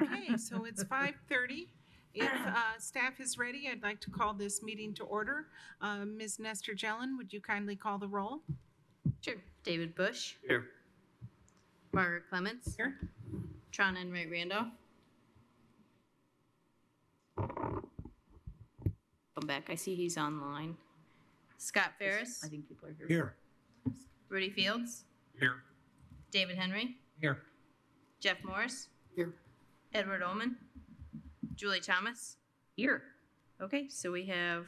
Okay, so it's 5:30. If staff is ready, I'd like to call this meeting to order. Ms. Nestor Jelen, would you kindly call the roll? Sure. David Bush. Here. Margaret Clements. Here. Tron Enright Randolph. Come back. I see he's online. Scott Ferris. I think people are here. Here. Rudy Fields. Here. David Henry. Here. Jeff Morris. Here. Edward Ullman. Julie Thomas. Here. Okay, so we have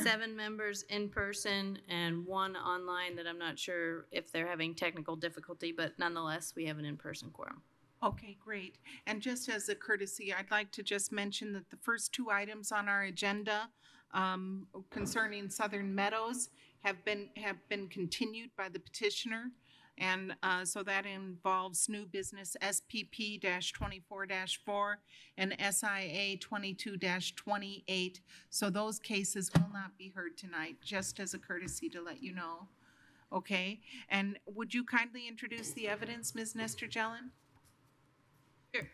7 members in person and 1 online that I'm not sure if they're having technical difficulty, but nonetheless, we have an in-person quorum. Okay, great. And just as a courtesy, I'd like to just mention that the first 2 items on our agenda concerning Southern Meadows have been continued by the petitioner. And so that involves new business SPP-24-4 and SIA 22-28. So those cases will not be heard tonight, just as a courtesy to let you know. Okay, and would you kindly introduce the evidence, Ms. Nestor Jelen? Sure.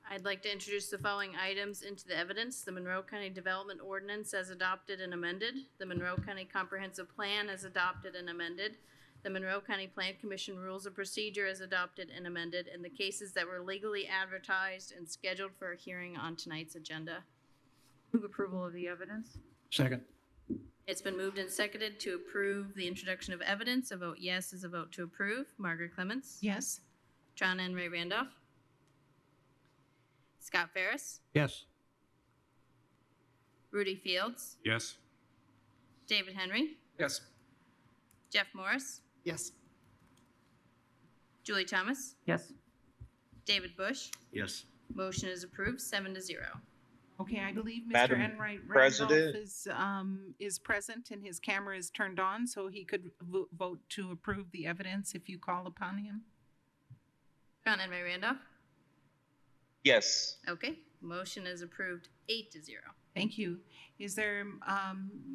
I'd like to introduce the following items into the evidence. The Monroe County Development Ordinance as adopted and amended. The Monroe County Comprehensive Plan as adopted and amended. The Monroe County Plan Commission Rules of Procedure as adopted and amended, and the cases that were legally advertised and scheduled for a hearing on tonight's agenda. Move approval of the evidence. Second. It's been moved and seconded to approve the introduction of evidence. A vote yes is a vote to approve. Margaret Clements. Yes. Tron Enright Randolph. Scott Ferris. Yes. Rudy Fields. Yes. David Henry. Yes. Jeff Morris. Yes. Julie Thomas. Yes. David Bush. Yes. Motion is approved 7-0. Okay, I believe Mr. Madam Enright President. Randolph is present and his camera is turned on, so he could vote to approve the evidence if you call upon him. Tron Enright Randolph. Yes. Okay. Motion is approved 8-0. Thank you. Is there,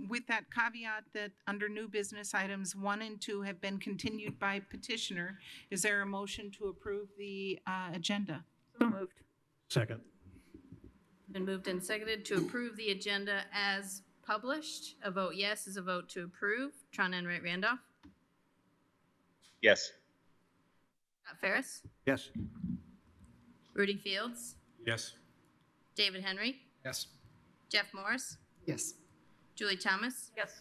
with that caveat that under new business items 1 and 2 have been continued by petitioner, is there a motion to approve the agenda? So moved. Second. Been moved and seconded to approve the agenda as published. A vote yes is a vote to approve. Tron Enright Randolph. Yes. Scott Ferris. Yes. Rudy Fields. Yes. David Henry. Yes. Jeff Morris. Yes. Julie Thomas. Yes.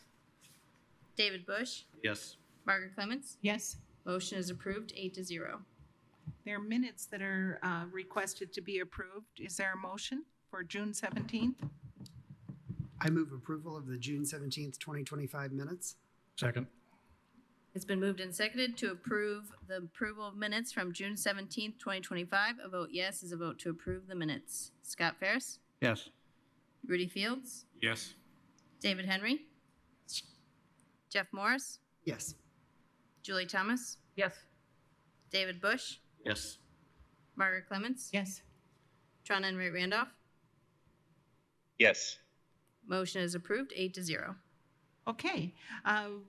David Bush. Yes. Margaret Clements. Yes. Motion is approved 8-0. There are minutes that are requested to be approved. Is there a motion for June 17th? I move approval of the June 17th, 2025 minutes. Second. It's been moved and seconded to approve the approval of minutes from June 17th, 2025. A vote yes is a vote to approve the minutes. Scott Ferris. Yes. Rudy Fields. Yes. David Henry. Jeff Morris. Yes. Julie Thomas. Yes. David Bush. Yes. Margaret Clements. Yes. Tron Enright Randolph. Yes. Motion is approved 8-0. Okay,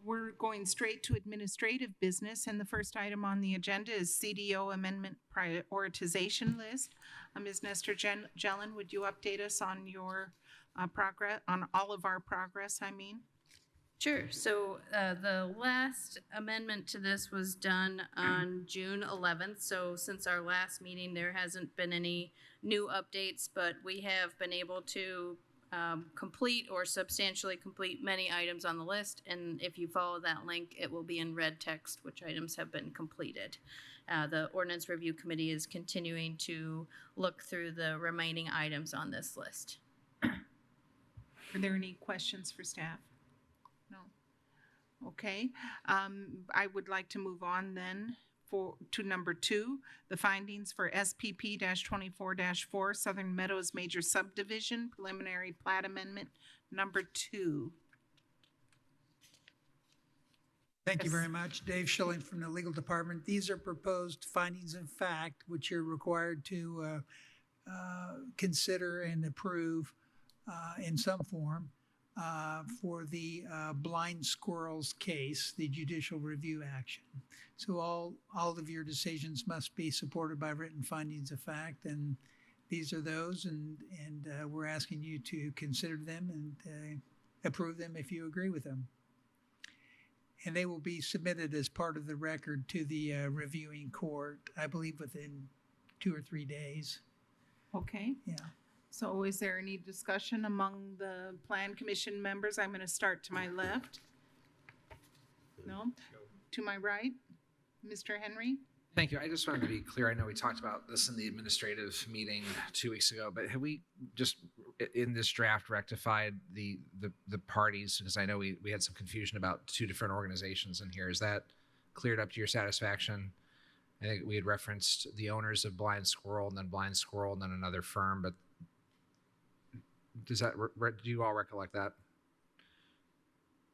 we're going straight to administrative business, and the first item on the agenda is CDO amendment prioritization list. Ms. Nestor Jelen, would you update us on your progress, on all of our progress, I mean? Sure. So the last amendment to this was done on June 11th. So since our last meeting, there hasn't been any new updates, but we have been able to complete or substantially complete many items on the list. And if you follow that link, it will be in red text which items have been completed. The Ordinance Review Committee is continuing to look through the remaining items on this list. Are there any questions for staff? No. Okay. I would like to move on then to number 2, the findings for SPP-24-4 Southern Meadows Major Subdivision Preliminary Plat Amendment number 2. Thank you very much. Dave Schilling from the Legal Department. These are proposed findings of fact, which you're required to consider and approve in some form for the blind squirrels case, the judicial review action. So all of your decisions must be supported by written findings of fact, and these are those, and we're asking you to consider them and approve them if you agree with them. And they will be submitted as part of the record to the reviewing court, I believe within 2 or 3 days. Okay. Yeah. So is there any discussion among the Plan Commission members? I'm going to start to my left. No? To my right? Mr. Henry? Thank you. I just wanted to be clear. I know we talked about this in the administrative meeting 2 weeks ago, but have we just in this draft rectified the parties? Because I know we had some confusion about 2 different organizations in here. Is that cleared up to your satisfaction? I think we had referenced the owners of Blind Squirrel and then Blind Squirrel and then another firm, but does that, do you all recollect that?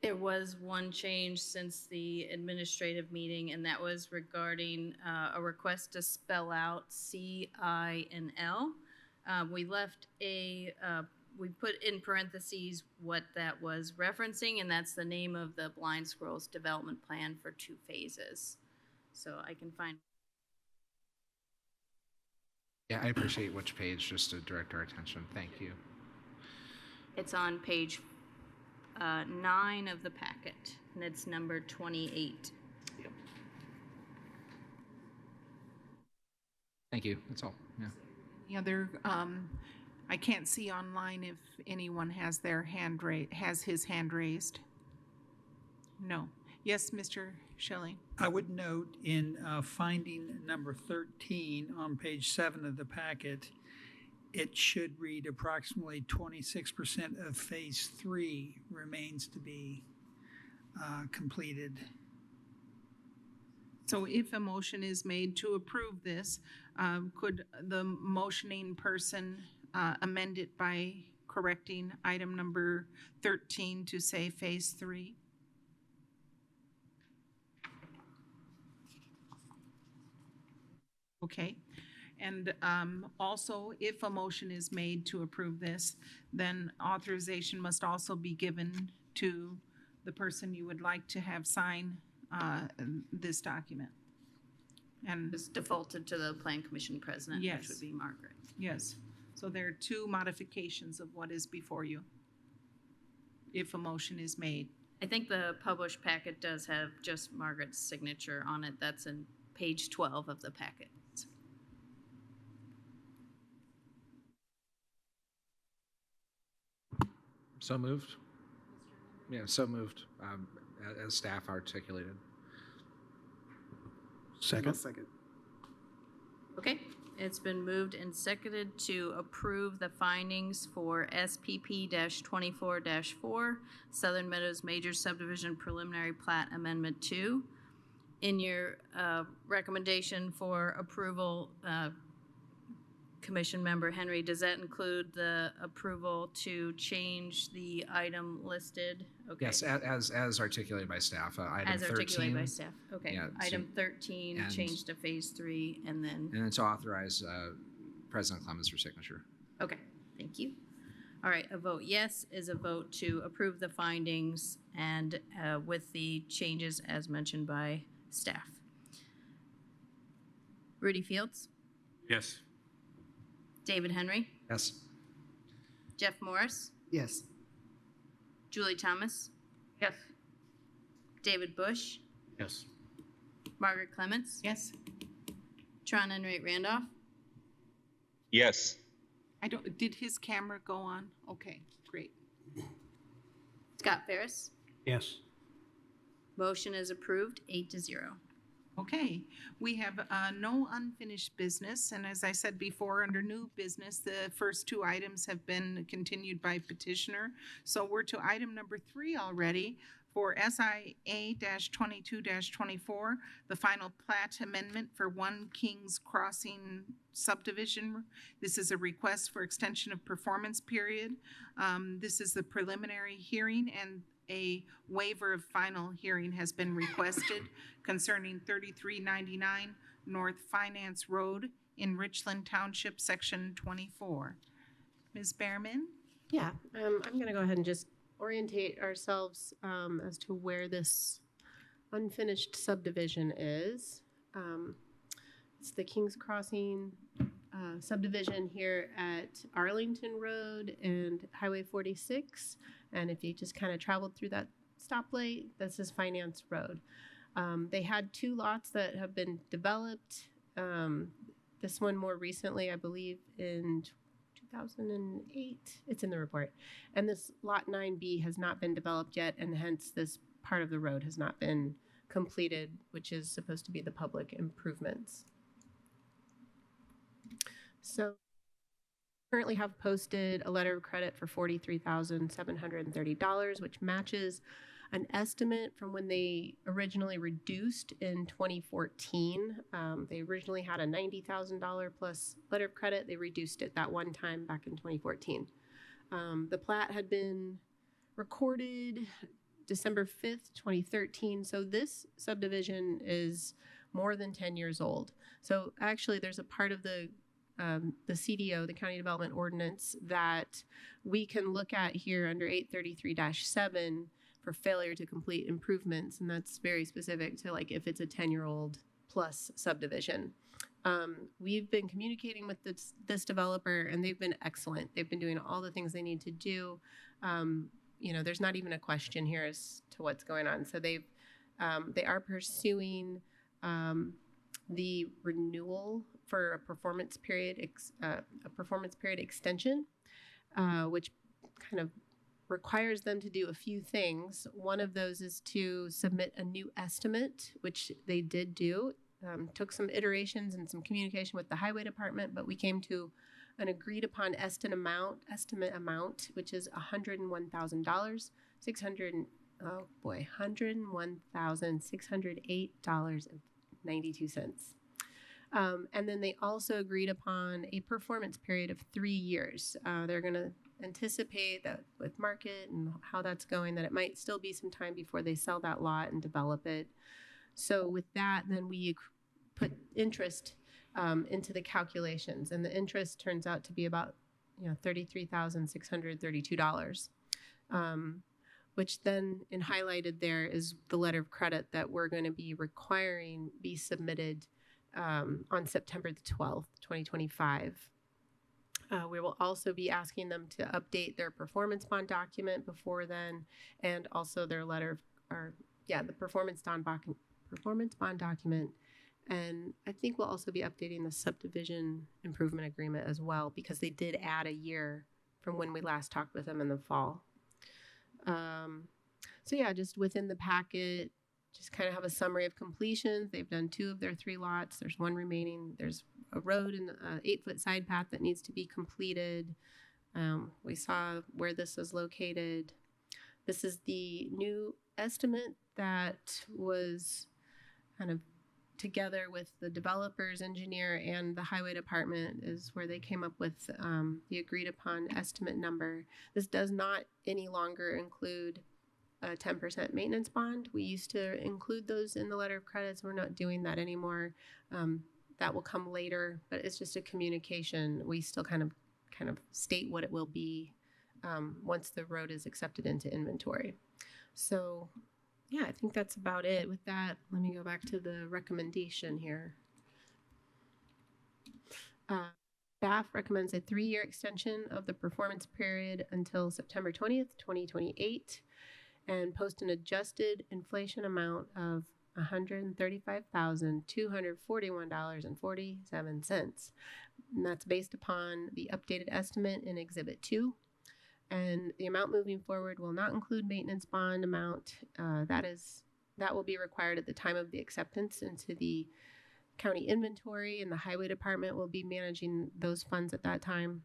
There was one change since the administrative meeting, and that was regarding a request to spell out C, I, and L. We left we put in parentheses what that was referencing, and that's the name of the Blind Squirrels Development Plan for 2 phases. So I can find. Yeah, I appreciate which page, just to direct our attention. Thank you. It's on page 9 of the packet, and it's number 28. Thank you. That's all. Yeah. The other, I can't see online if anyone has their hand has his hand raised. No. Yes, Mr. Schilling. I would note in finding number 13 on page 7 of the packet, it should read approximately 26% of phase 3 remains to be completed. So if a motion is made to approve this, could the motioning person amend it by correcting item number 13 to say phase 3? Okay. And also, if a motion is made to approve this, then authorization must also be given to the person you would like to have sign this document. And It's defaulted to the Plan Commission President, Yes. which would be Margaret. yes, so there are 2 modifications of what is before you, if a motion is made. I think the published packet does have just Margaret's signature on it. That's in page 12 of the packet. So moved? Yeah, so moved, as staff articulated. Second. Okay, it's been moved and seconded to approve the findings for SPP-24-4, Southern Meadows Major Subdivision Preliminary Plat Amendment 2. In your recommendation for approval, Commission Member Henry, does that include the approval to change the item listed? Okay. Yes, as articulated by staff, item As 13. articulated by staff, okay. Yeah, Item 13, and- changed to phase 3, and then, And then to authorize President Clemens for signature. okay, thank you. All right, a vote yes is a vote to approve the findings and with the changes as mentioned by staff. Rudy Fields, Yes. David Henry, Yes. Jeff Morris, Yes. Julie Thomas, Yes. David Bush, Yes. Margaret Clements, Yes? Tron Enright Randolph, Yes. Did his camera go on? Okay, great. Scott Ferris. Yes. Motion is approved, 8-0. Okay, we have no unfinished business, and as I said before, under new business, the first 2 items have been continued by petitioner. So we're to item number 3 already for SIA-22-24, the final plat amendment for 1 Kings Crossing subdivision. This is a request for extension of performance period. This is the preliminary hearing, and a waiver of final hearing has been requested concerning 3399 North Finance Road in Richland Township, Section 24. Ms. Behrman? Yeah, I'm going to go ahead and just orientate ourselves as to where this unfinished subdivision is. It's the Kings Crossing subdivision here at Arlington Road and Highway 46. And if you just kind of traveled through that stoplight, this is Finance Road. They had 2 lots that have been developed. This one more recently, I believe, in 2008. It's in the report. And this lot 9B has not been developed yet, and hence this part of the road has not been completed, which is supposed to be the public improvements. So currently have posted a letter of credit for $43,730, which matches an estimate from when they originally reduced in 2014. They originally had a $90,000 plus letter of credit. They reduced it that one time back in 2014. The plat had been recorded December 5th, 2013. So this subdivision is more than 10 years old. So actually there's a part of the CDO, the County Development Ordinance, that we can look at here under 833-7 for failure to complete improvements. And that's very specific to like if it's a 10-year-old plus subdivision. We've been communicating with this developer and they've been excellent. They've been doing all the things they need to do. You know, there's not even a question here as to what's going on. So they are pursuing the renewal for a performance period extension, which kind of requires them to do a few things. One of those is to submit a new estimate, which they did do. Took some iterations and some communication with the highway department, but we came to an agreed upon estimate amount, which is $101,000, $101,608.92. And then they also agreed upon a performance period of 3 years. They're going to anticipate that with market and how that's going, that it might still be some time before they sell that lot and develop it. So with that, then we put interest into the calculations, and the interest turns out to be about $33,632, which then in highlighted there is the letter of credit that we're going to be requiring be submitted on September the 12th, 2025. We will also be asking them to update their performance bond document before then, and also their letter of, the performance bond document. And I think we'll also be updating the subdivision improvement agreement as well, because they did add a year from when we last talked with them in the fall. So yeah, just within the packet, just kind of have a summary of completions. They've done 2 of their 3 lots. There's 1 remaining. There's a road and an 8-foot side path that needs to be completed. We saw where this is located. This is the new estimate that was kind of together with the developer's engineer and the highway department is where they came up with the agreed upon estimate number. This does not any longer include a 10% maintenance bond. We used to include those in the letter of credits. We're not doing that anymore. That will come later, but it's just a communication. We still kind of state what it will be once the road is accepted into inventory. So yeah, I think that's about it. With that, let me go back to the recommendation here. Staff recommends a 3-year extension of the performance period until September 20th, 2028, and post an adjusted inflation amount of $135,241.47. And that's based upon the updated estimate in Exhibit 2. And the amount moving forward will not include maintenance bond amount. That will be required at the time of the acceptance into the county inventory, and the highway department will be managing those funds at that time.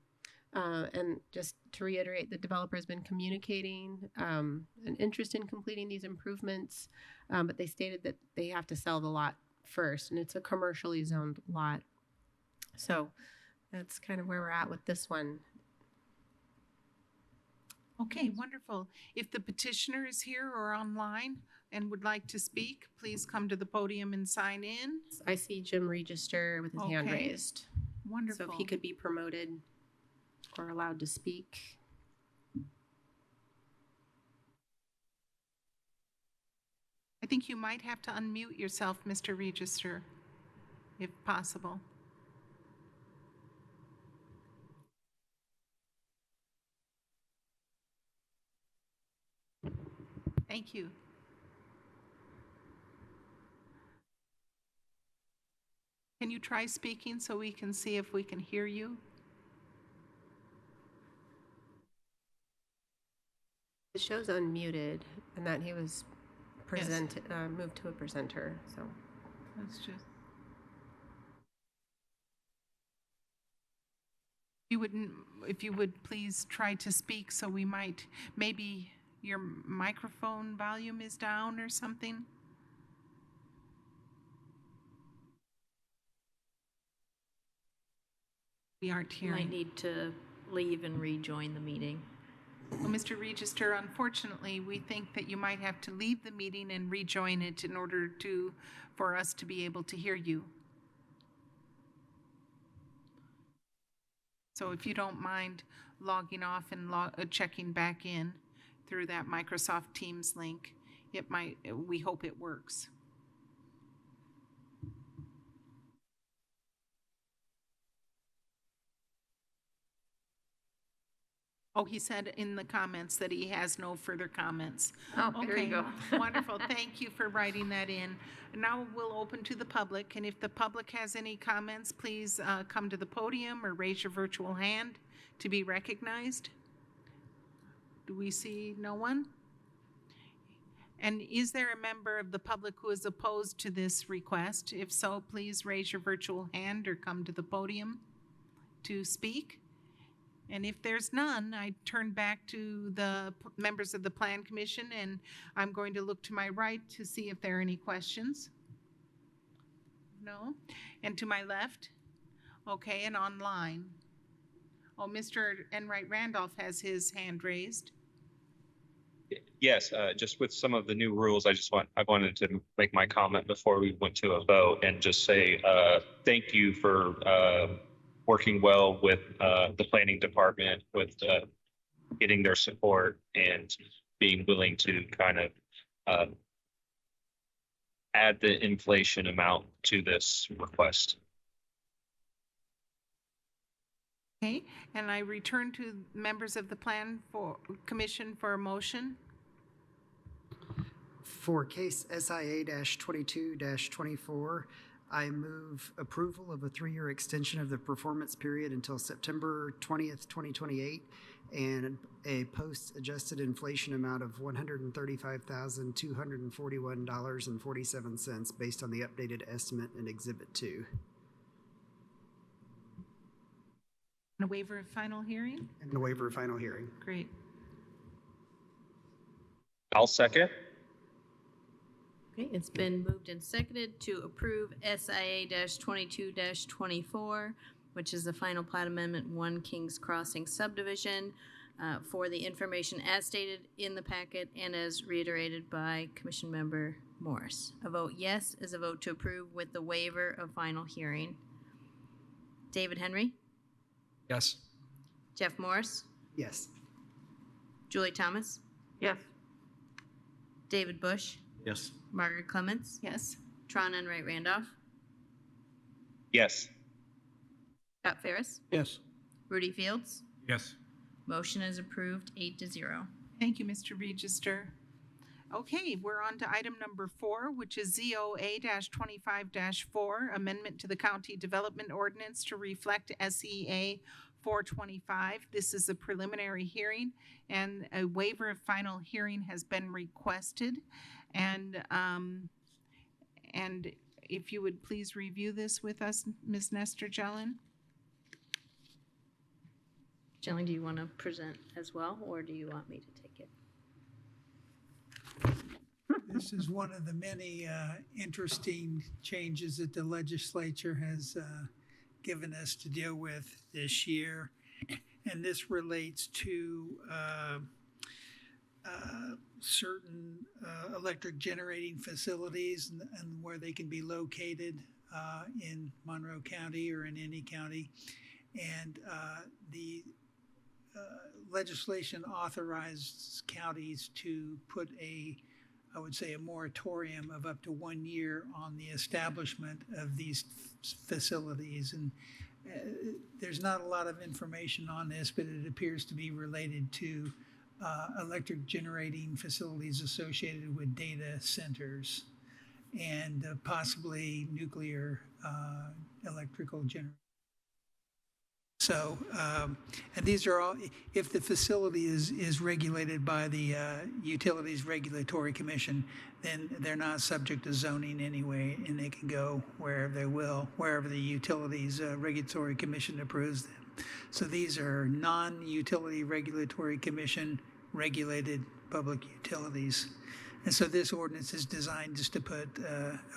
And just to reiterate, the developer has been communicating an interest in completing these improvements, but they stated that they have to sell the lot first, and it's a commercially zoned lot. So that's kind of where we're at with this one. Okay, wonderful. If the petitioner is here or online and would like to speak, please come to the podium and sign in. I see Jim Register with his hand Okay. raised. Wonderful. So if he could be promoted or allowed to speak. I think you might have to unmute yourself, Mr. Register, if possible. Thank you. Can you try speaking so we can see if we can hear you? It shows unmuted and that he was moved to a presenter, so. That's just. If you would please try to speak so we might, maybe your microphone volume is down or something? We aren't You might hearing. need to leave and rejoin the meeting. Well, Mr. Register, unfortunately, we think that you might have to leave the meeting and rejoin it in order for us to be able to hear you. So if you don't mind logging off and checking back in through that Microsoft Teams link, we hope it works. Oh, he said in the comments that he has no further comments. Oh, there you go. Wonderful. Thank you for writing that in. Now we'll open to the public, and if the public has any comments, please come to the podium or raise your virtual hand to be recognized. Do we see no one? And is there a member of the public who is opposed to this request? If so, please raise your virtual hand or come to the podium to speak. And if there's none, I turn back to the members of the Plan Commission, and I'm going to look to my right to see if there are any questions. No? And to my left? Okay, and online? Oh, Mr. Enright Randolph has his hand raised. Yes, just with some of the new rules, I wanted to make my comment before we went to a vote and just say thank you for working well with the planning department with getting their support and being willing to kind of add the inflation amount to this request. Okay, and I return to members of the Commission for a motion. For case SIA-22-24, I move approval of a 3-year extension of the performance period until September 20th, 2028, and a post-adjusted inflation amount of $135,241.47 based on the updated estimate in Exhibit 2. And a waiver of final hearing? And a waiver of final hearing. Great. I'll second. Okay, it's been moved and seconded to approve SIA-22-24, which is the final plat amendment 1 Kings Crossing subdivision for the information as stated in the packet and as reiterated by Commission Member Morris. A vote yes is a vote to approve with the waiver of final hearing. David Henry, Yes. Jeff Morris, Yes. Julie Thomas, Yes. David Bush, Yes. Margaret Clements, Yes. Tron Enright Randolph, Yes. Scott Ferris, Yes. Rudy Fields. Yes. Motion is approved 8-0. Thank you, Mr. Register. Okay, we're on to item number 4, which is ZOA-25-4, amendment to the County Development Ordinance to reflect SEA 425. This is a preliminary hearing, and a waiver of final hearing has been requested. And if you would please review this with us, Ms. Nestor Jelen. Jelly, do you want to present as well, or do you want me to take it? This is one of the many interesting changes that the legislature has given us to deal with this year. And this relates to certain electric generating facilities and where they can be located in Monroe County or in any county. And the legislation authorizes counties to put I would say a moratorium of up to 1 year on the establishment of these facilities. And there's not a lot of information on this, but it appears to be related to electric generating facilities associated with data centers and possibly nuclear electrical generation. So, and these are all, if the facility is regulated by the Utilities Regulatory Commission, then they're not subject to zoning anyway, and they can go wherever they will, wherever the Utilities Regulatory Commission approves them. So these are non-Utility Regulatory Commission regulated public utilities. And so this ordinance is designed just to put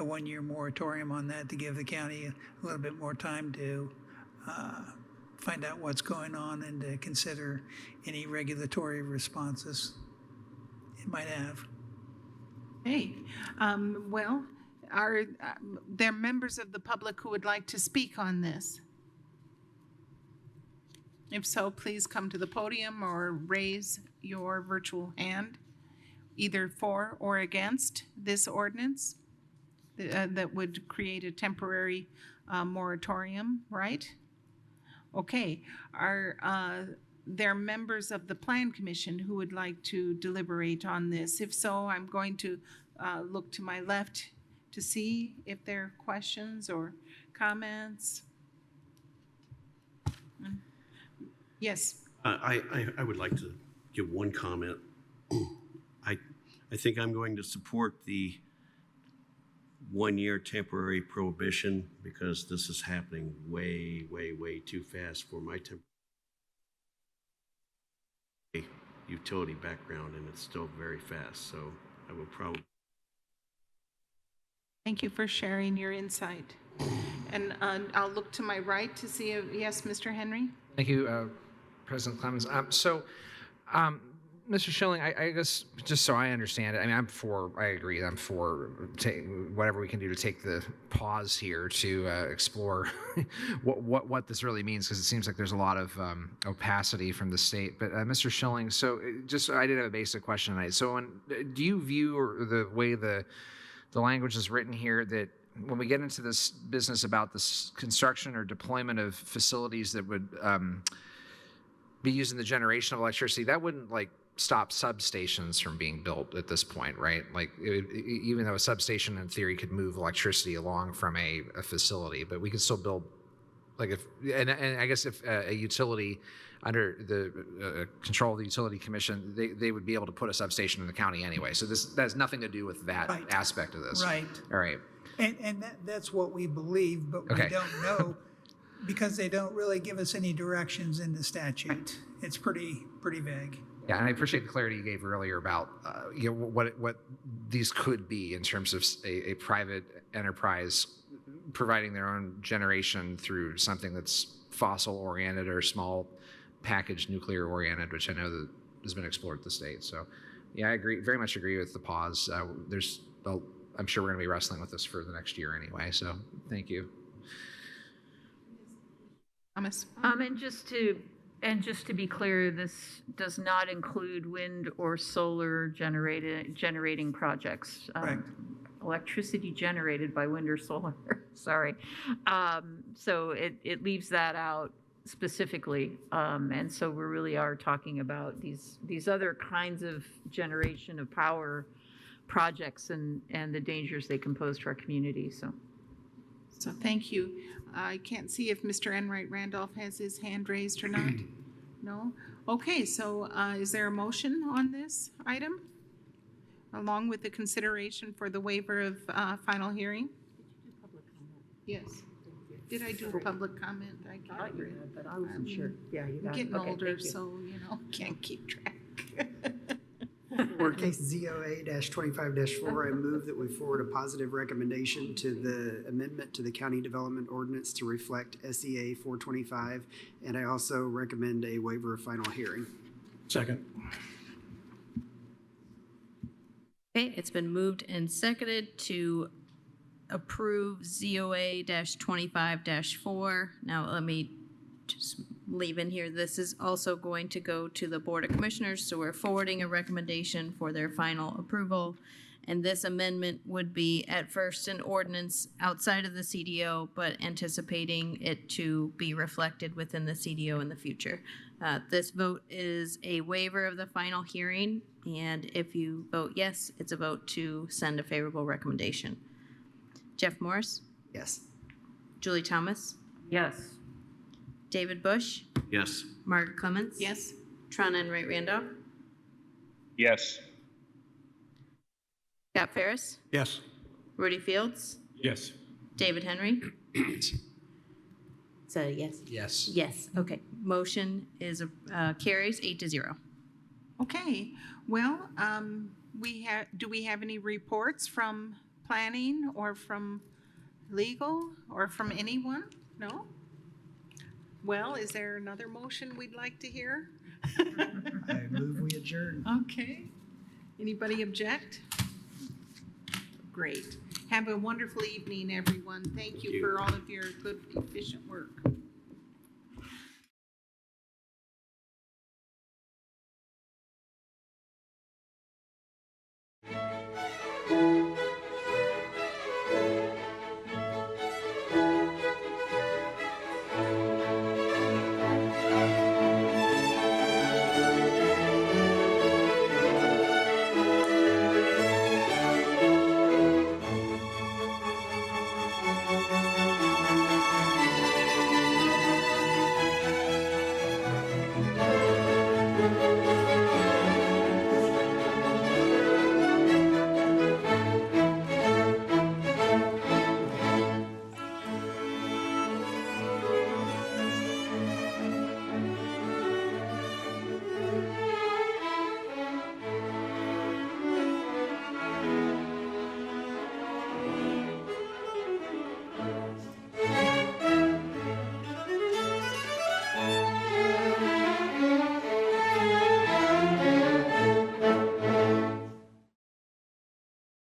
a one-year moratorium on that to give the county a little bit more time to find out what's going on and to consider any regulatory responses it might have. Hey, well, are there members of the public who would like to speak on this? If so, please come to the podium or raise your virtual hand, either for or against this ordinance that would create a temporary moratorium, right? Okay, are there members of the Plan Commission who would like to deliberate on this? If so, I'm going to look to my left to see if there are questions or comments. Yes. I would like to give one comment. I think I'm going to support the one-year temporary prohibition because this is happening way, way, way too fast for my utility background, and it's still very fast. So I will probably. Thank you for sharing your insight. And I'll look to my right to see if, yes, Mr. Henry? Thank you, President Clemens. Mr. Schilling, I guess just so I understand it, I mean, I agree, I'm for whatever we can do to take the pause here to explore what this really means, because it seems like there's a lot of opacity from the state. But Mr. Schilling, so I did have a basic question tonight. So do you view the way the language is written here that when we get into this business about this construction or deployment of facilities that would be using the generation of electricity, that wouldn't stop substations from being built at this point, right? Even though a substation in theory could move electricity along from a facility, but we could still build, and I guess if a utility under the control of the Utility Commission, they would be able to put a substation in the county anyway. So that has nothing to do with that aspect of this. Right. All right. And that's what we believe, but we don't know because they don't really give us any directions in the statute. It's pretty vague. Yeah, and I appreciate the clarity you gave earlier about what these could be in terms of a private enterprise providing their own generation through something that's fossil oriented or small packaged nuclear oriented, which I know that has been explored at the state. So, yeah, I very much agree with the pause. I'm sure we're going to be wrestling with this for the next year anyway. So, thank you. Thomas. And just to be clear, this does not include wind or solar generating projects. Correct. Electricity generated by wind or solar. Sorry. So it leaves that out specifically, and so we really are talking about these other kinds of generation of power projects and the dangers they can pose to our community. So Thank you. I can't see if Mr. Enright Randolph has his hand raised or not. No? Okay, so is there a motion on this item? Along with the consideration for the waiver of final hearing? Yes. Did I do public comment? I can't remember. but I wasn't sure. Yeah, you I'm got it. getting Okay, older, thank you. so, can't keep track. For case ZOA-25-4, I move that we forward a positive recommendation to the amendment to the County Development Ordinance to reflect SEA 425, and I also recommend a waiver of final hearing. Second. Okay, it's been moved and seconded to approve ZOA-25-4. Now, let me just leave in here, this is also going to go to the Board of Commissioners, so we're forwarding a recommendation for their final approval. And this amendment would be at first an ordinance outside of the CDO, but anticipating it to be reflected within the CDO in the future. This vote is a waiver of the final hearing, and if you vote yes, it's a vote to send a favorable recommendation. Jeff Morris, Yes. Julie Thomas, Yes. David Bush, Yes. Margaret Clements. Yes? Trona Enright Randolph, Yes. Scott Ferris, Yes. Rudy Fields, Yes. David Henry. So yes. Yes. Yes, okay. Motion is, carries 8-0. Okay, well, do we have any reports from planning or from legal or from anyone? No? Well, is there another motion we'd like to hear? I move we adjourn. Okay. Anybody object? Great. Have a wonderful evening, everyone. Thank you for all of your good, efficient work.